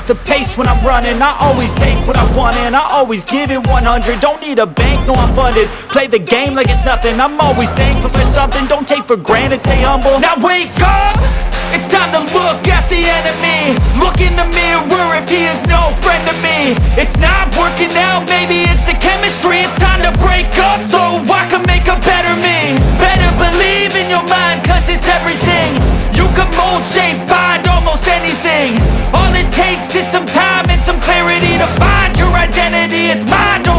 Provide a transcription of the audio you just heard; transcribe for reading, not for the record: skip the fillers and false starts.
the pace when I'm running. I always take what I want and I always give it 100. Don't need a bank, no I'm funded. Play the game like it's nothing. I'm always thankful for something. Don't take for granted, stay humble. Now wake up! It's time to look at the enemy. Look in the mirror if he is no friend to me. It's not working out, maybe it's the chemistry. It's time to break up so I can make a better me. Better believe in your mind, cause it's everything. You can mold, shape, find almost anything. All it takes is some time and some clarity to find your identity. It's mine, don't